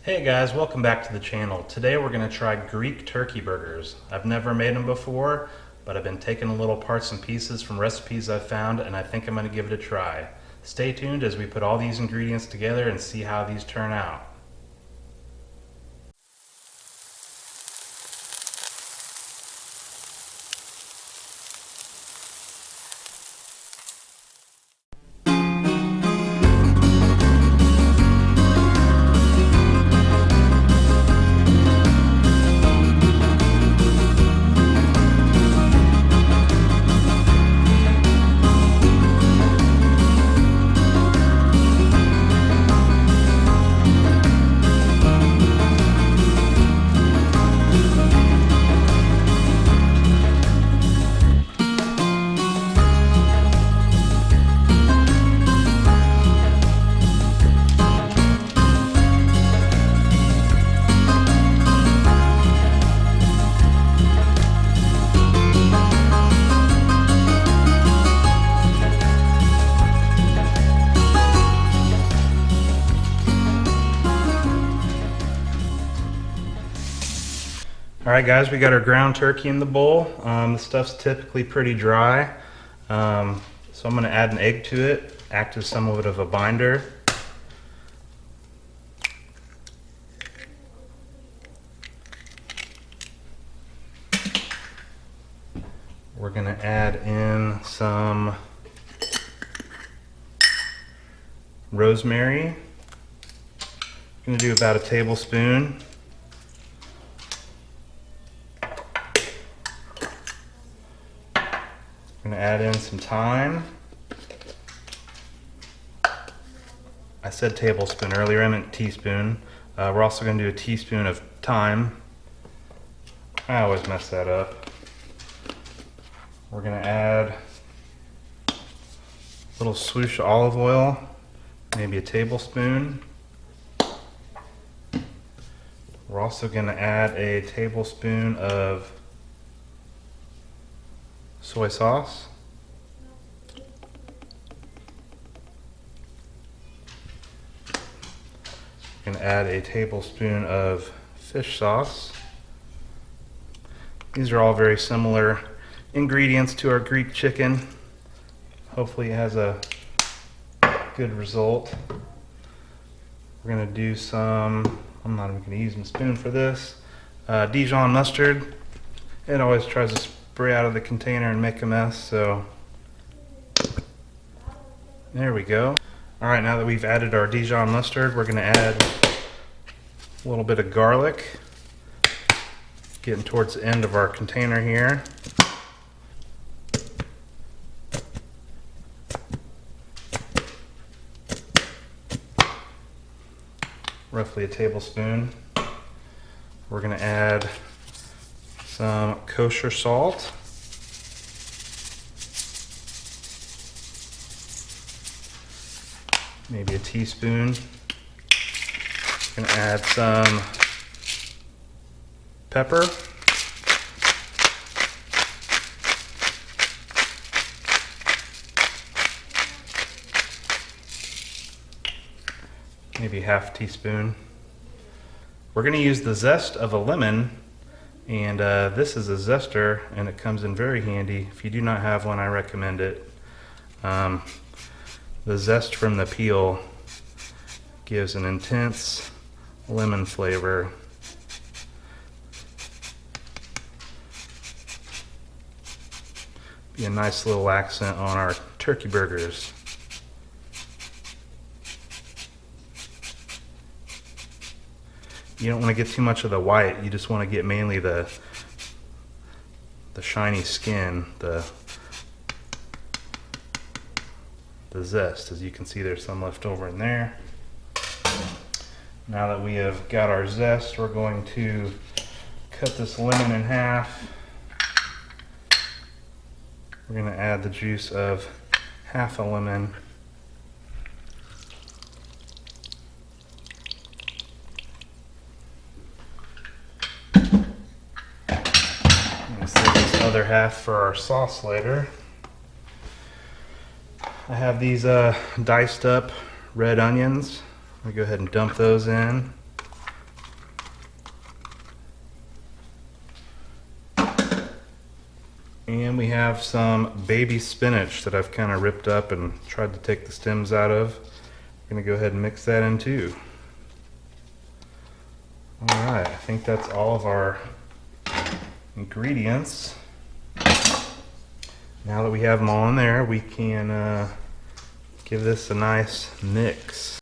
Hey guys, welcome back to the channel. Today we're going to try Greek turkey burgers. I've never made them before, but I've been taking little parts and pieces from recipes I've found, and I think I'm going to give it a try. Stay tuned as we put all these ingredients together and see how these turn out. Alright guys, we got our ground turkey in the bowl. The stuff's typically pretty dry, so I'm going to add an egg to it, act as somewhat of a binder. We're going to add in some rosemary. I'm going to do about a tablespoon. I'm going to add in some thyme. I said tablespoon earlier, I meant teaspoon. We're also going to do a teaspoon of thyme. I always mess that up. We're going to add a little swoosh of olive oil, maybe a tablespoon. We're also going to add a tablespoon of soy sauce. We're going to add a tablespoon of fish sauce. These are all very similar ingredients to our Greek chicken. Hopefully it has a good result. We're going to do some, I'm not even going to use my spoon for this, Dijon mustard. It always tries to spray out of the container and make a mess, so there we go. Alright, now that we've added our Dijon mustard, we're going to add a little bit of garlic. Getting towards the end of our container here. Roughly a tablespoon. We're going to add some kosher salt. Maybe a teaspoon. Gonna add some pepper. Maybe half teaspoon. We're gonna use the zest of a lemon, and this is a zester, and it comes in very handy. If you do not have one, I recommend it. The zest from the peel gives an intense lemon flavor. Be a nice little accent on our turkey burgers. You don't want to get too much of the white, you just want to get mainly the shiny skin, the zest. As you can see, there's some left over in there. Now that we have got our zest, we're going to cut this lemon in half. We're going to add the juice of half a lemon. Save this other half for our sauce later. I have these diced up red onions. I'm going to go ahead and dump those in. And we have some baby spinach that I've kind of ripped up and tried to take the stems out of. We're gonna go ahead and mix that in too. All right, I think that's all of our ingredients. Now that we have them all in there, we can give this a nice mix.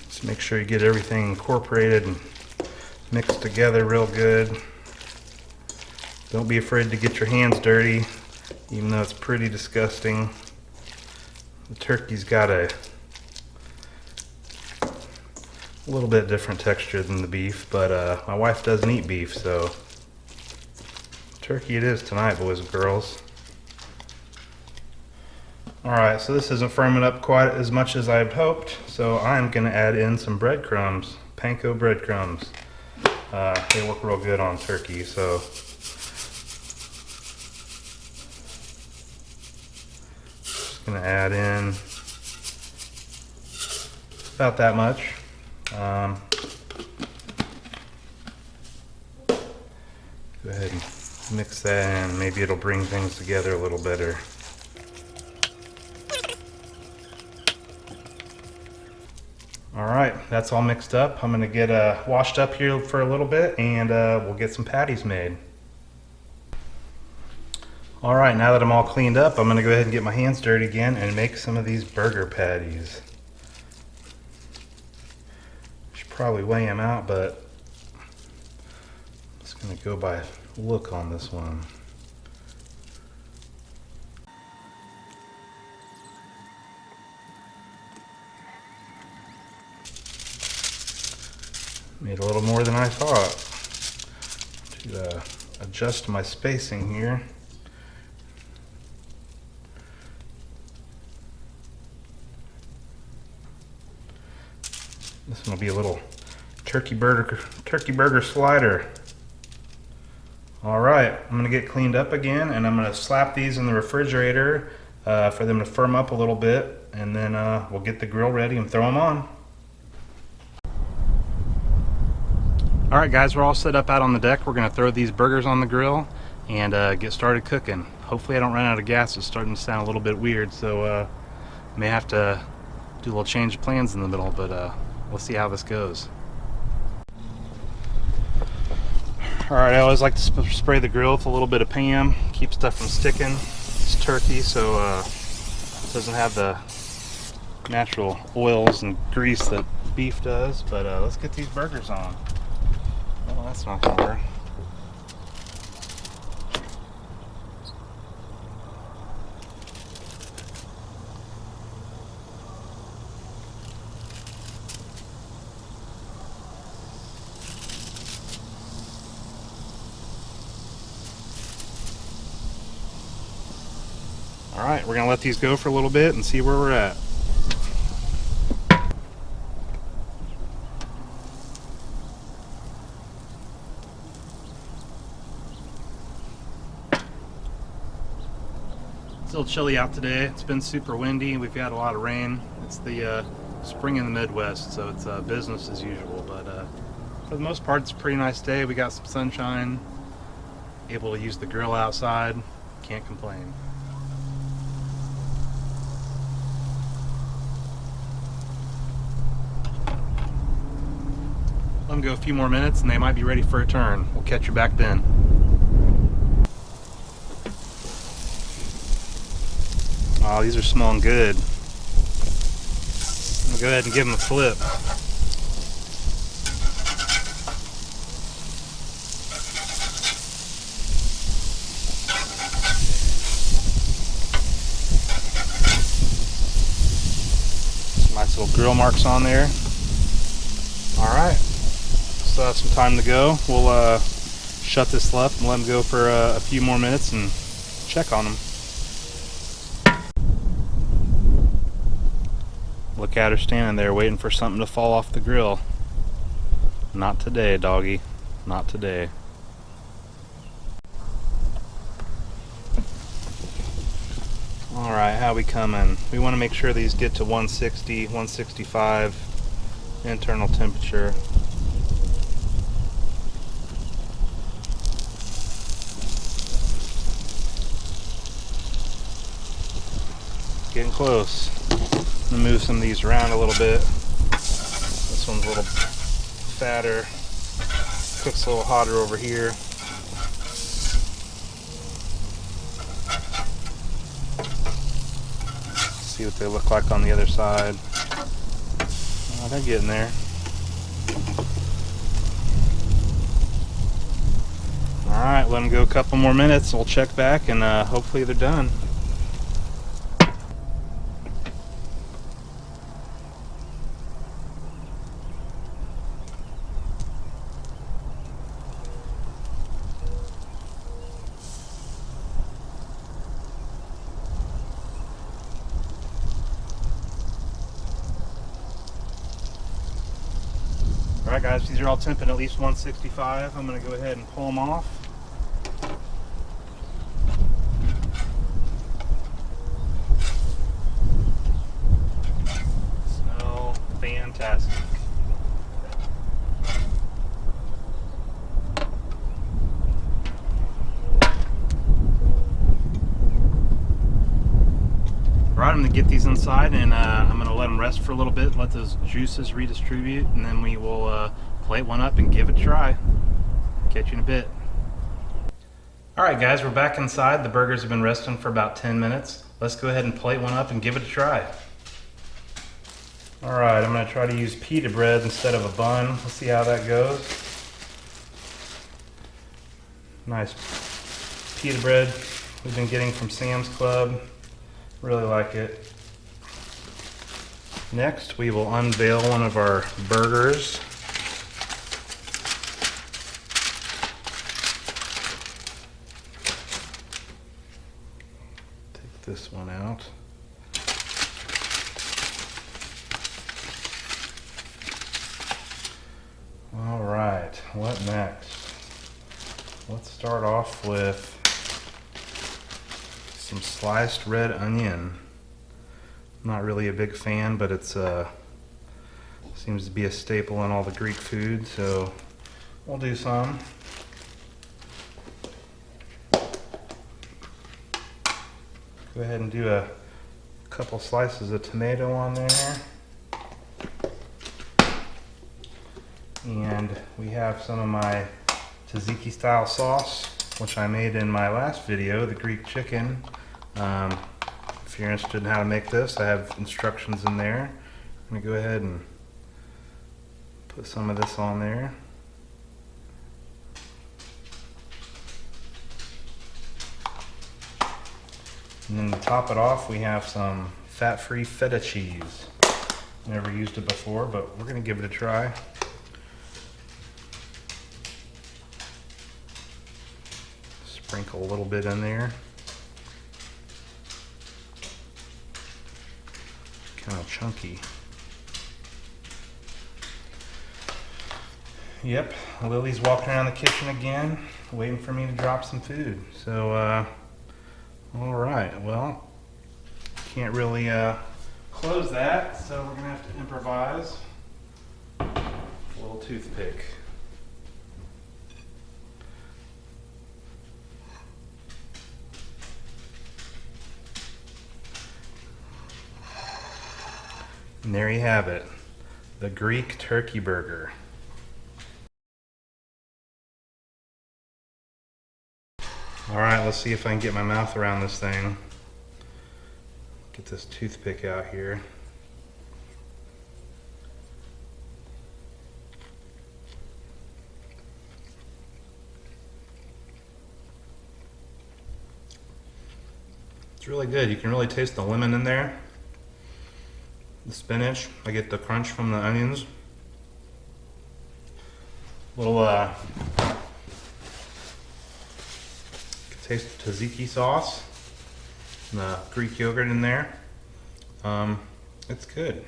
Just make sure you get everything incorporated and mixed together real good. Don't be afraid to get your hands dirty, even though it's pretty disgusting. The turkey's got a little bit different texture than the beef, but my wife doesn't eat beef, so turkey it is tonight, boys and girls. Alright, so this isn't firming up quite as much as I'd hoped, so I'm going to add in some breadcrumbs, panko breadcrumbs. They work real good on turkey, so just going to add in about that much. Go ahead and mix that in. Maybe it'll bring things together a little better. Alright, that's all mixed up. I'm going to get washed up here for a little bit and we'll get some patties made. Alright, now that I'm all cleaned up, I'm going to go ahead and get my hands dirty again and make some of these burger patties. Should probably weigh them out, but I'm just going to go by look on this one. Made a little more than I thought. To adjust my spacing here. This one will be a little turkey burger slider. All right, I'm gonna get cleaned up again, and I'm gonna slap these in the refrigerator for them to firm up a little bit, and then we'll get the grill ready and throw them on. All right, guys, we're all set up out on the deck. We're gonna throw these burgers on the grill and get started cooking. Hopefully I don't run out of gas. It's starting to sound a little bit weird, so may have to do a little change of plans in the middle, but we'll see how this goes. All right, I always like to spray the grill with a little bit of Pam. Keep stuff from sticking. It's turkey, so it doesn't have the natural oils and grease that beef does, but let's get these burgers on. Oh, that's not gonna work. All right, we're gonna let these go for a little bit and see where we're at. Still chilly out today. It's been super windy. We've got a lot of rain. It's the spring in the Midwest, so it's business as usual. But for the most part, it's a pretty nice day. We got some sunshine. Able to use the grill outside. Can't complain. Let them go a few more minutes, and they might be ready for a turn. We'll catch you back then. Oh, these are smelling good. I'm gonna go ahead and give them a flip. Some nice little grill marks on there. All right, still have some time to go. We'll shut this up and let them go for a few more minutes and check on them. Look at her standing there waiting for something to fall off the grill. Not today, doggy. Not today. Alright, how we coming? We want to make sure these get to 160, 165 internal temperature. getting close. I'm gonna move some of these around a little bit. This one's a little fatter. Cooks a little hotter over here. See what they look like on the other side. Oh, they're getting there. Alright, let them go a couple more minutes. We'll check back and hopefully they're done. Alright guys, these are all temping at least 165. I'm going to go ahead and pull them off. Smell fantastic. Alright, I'm going to get these inside and I'm going to let them rest for a little bit, let those juices redistribute, and then we will plate one up and give it a try. Catch you in a bit. Alright guys, we're back inside. The burgers have been resting for about 10 minutes. Let's go ahead and plate one up and give it a try. Alright, I'm going to try to use pita bread instead of a bun. Let's see how that goes. Nice pita bread we've been getting from Sam's Club. Really like it. Next, we will unveil one of our burgers. Take this one out. All right, what next? Let's start off with some sliced red onion. Not really a big fan, but it's seems to be a staple in all the Greek food, so we'll do some. Go ahead and do a couple slices of tomato on there. And we have some of my tzatziki style sauce, which I made in my last video, the Greek chicken. If you're interested in how to make this, I have instructions in there. I'm going to go ahead and put some of this on there. And then to top it off, we have some fat-free feta cheese. Never used it before, but we're going to give it a try. Sprinkle a little bit in there. Kind of chunky. Yep, Lily's walking around the kitchen again, waiting for me to drop some food. So, all right, well, can't really close that, so we're gonna have to improvise. A little toothpick. And there you have it, the Greek turkey burger. All right, let's see if I can get my mouth around this thing. Get this toothpick out here. It's really good. You can really taste the lemon in there. The spinach, I get the crunch from the onions. Little taste the tzatziki sauce, and the Greek yogurt in there. It's good.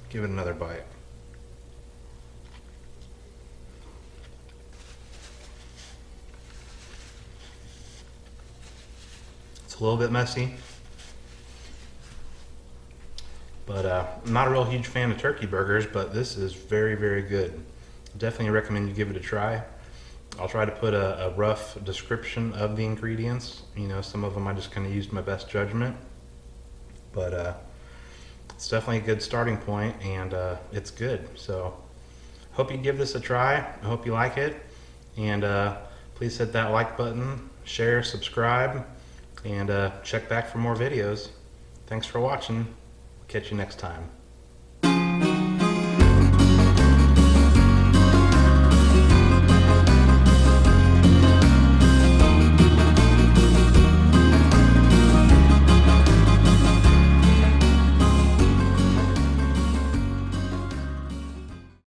Give it another bite. It's a little bit messy. But I'm not a real huge fan of turkey burgers, but this is very, very good. Definitely recommend you give it a try. I'll try to put a rough description of the ingredients. You know, some of them I just kind of used my best judgment. but it's definitely a good starting point, and it's good. So hope you give this a try. I hope you like it, and please hit that like button, share, subscribe, and check back for more videos. Thanks for watching. Catch you next time.